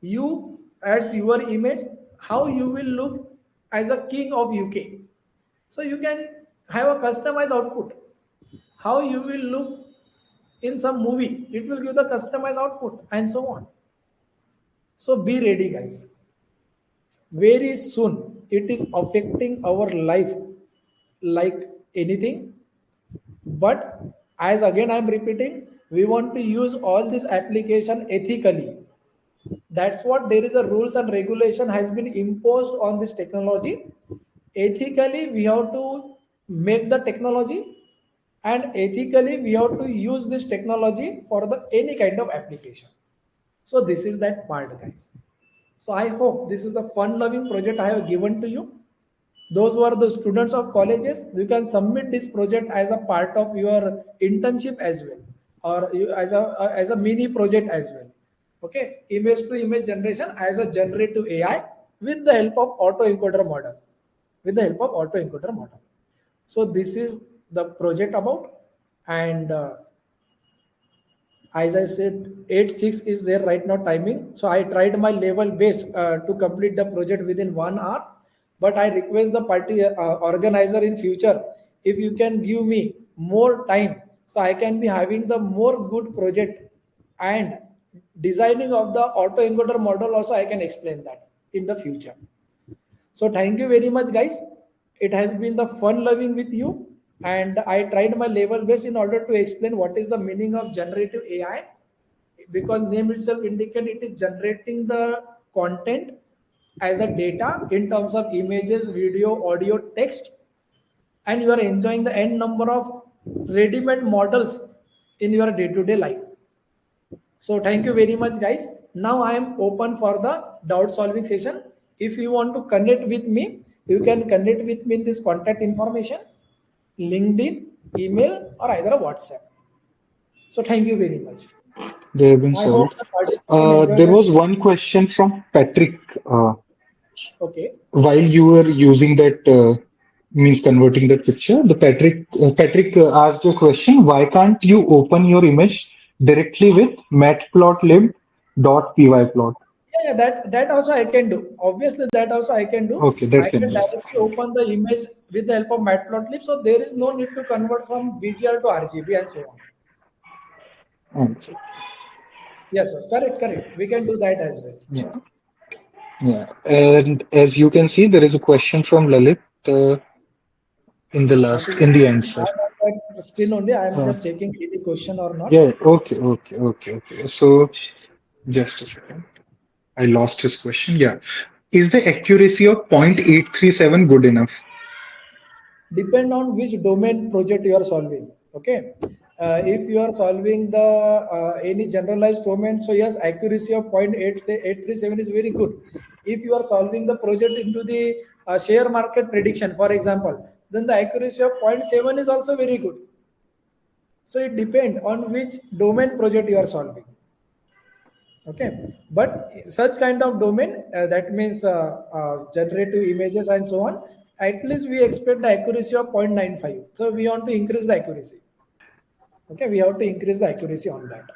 you, as your image, how you will look as a king of UK. So you can have a customized output. How you will look in some movie, it will give the customized output and so on. So be ready, guys. Very soon, it is affecting our life like anything. But as again I'm repeating, we want to use all this application ethically. That's what there is a rules and regulation has been imposed on this technology. Ethically, we have to make the technology, and ethically we have to use this technology for the any kind of application. So this is that part, guys. So I hope this is the fun loving project I have given to you. Those who are the students of colleges, you can submit this project as a part of your internship as well, or as a mini project as well. Okay, image to image generation as a generative AI with the help of autoencoder model, with the help of autoencoder model. So this is the project about. And as I said, 8:06 is there right now timing. So I tried my level best to complete the project within 1 hour. But I request the party organizer in future, if you can give me more time, so I can be having the more good project, and designing of the autoencoder model also I can explain that in the future. So thank you very much, guys. It has been the fun loving with you, and I tried my level best in order to explain what is the meaning of generative AI, because name itself indicate it is generating the content as a data in terms of images, video, audio, text, and you are enjoying the n number of ready-made models in your day-to-day life. So thank you very much, guys. Now I am open for the doubt solving session. If you want to connect with me, you can connect with me in this contact information, LinkedIn, email, or either a WhatsApp. So thank you very much. They have been I hope solved. the participant enjoyed There the was session. one question from Patrick. Okay. While you were using that, means converting that picture, the Patrick asked a question: why can't you open your image directly with matplotlib.pyplot? Yeah, that also I can do. Obviously, that also I can do. Okay, that I can can be. directly open the image with the help of Matplotlib. So there is no need to convert from BGR to RGB and so on. Answer. Yes, yes, correct, correct. We can do that as well. Yeah, yeah. And as you can see, there is a question from Lalit in the That last, is in the okay. answer. I'm on that screen only. I'm Uh, just checking any question or not. yeah, okay. So just a second. I lost his question. Yeah. Is the accuracy of 0.837 good enough? Depend on which domain project you are solving. Okay, if you are solving the any generalized domain, so yes, accuracy of 0.837 is very good. If you are solving the project into the share market prediction, for example, then the accuracy of zero point 0.7 is also very good. So it depends on which domain project you are solving. Okay, but such kind of domain, that means generative images and so on, at least we expect the accuracy of 0.95. So we want to increase the accuracy. Okay, we have to increase the accuracy on that.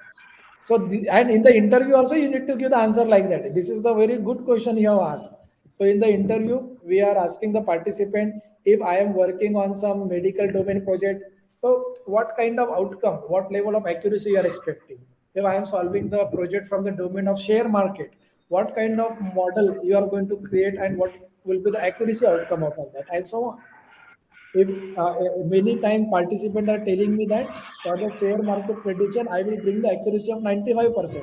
So and in the interview also you need to give the answer like that. This is the very good question you have asked. So in the interview we are asking the participant, if I am working on some medical domain project, so what kind of outcome, what level of accuracy you are expecting? If I am solving the project from the domain of share market, what kind of model you are going to create and what will be the accuracy outcome out of that, and so on. If many time participants are telling me that for the share market prediction I will bring the accuracy of 95%,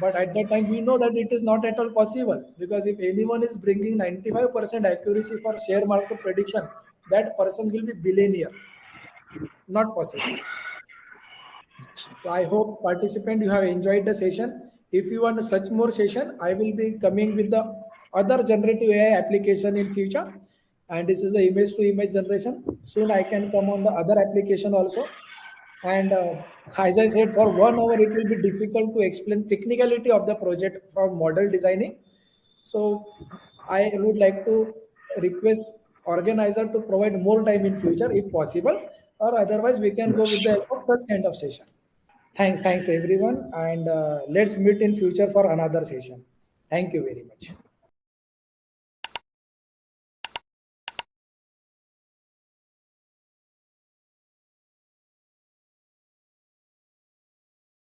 but at that time we know that it is not at all possible, because if anyone is bringing 95% accuracy for share market prediction, that person will be billionaire. Not possible. So I hope participant you have enjoyed the session. If you want such more session, I will be coming with the other generative AI application in future. And this is the image to image generation. Soon I can come on the other application also. And as I said, for 1 hour it will be difficult to explain technicality of the project from model designing. So I would like to request organizer to provide more time in future if possible, or otherwise we can go with the help of such kind of session. Thanks everyone, and let's meet in future for another session. Thank you very much.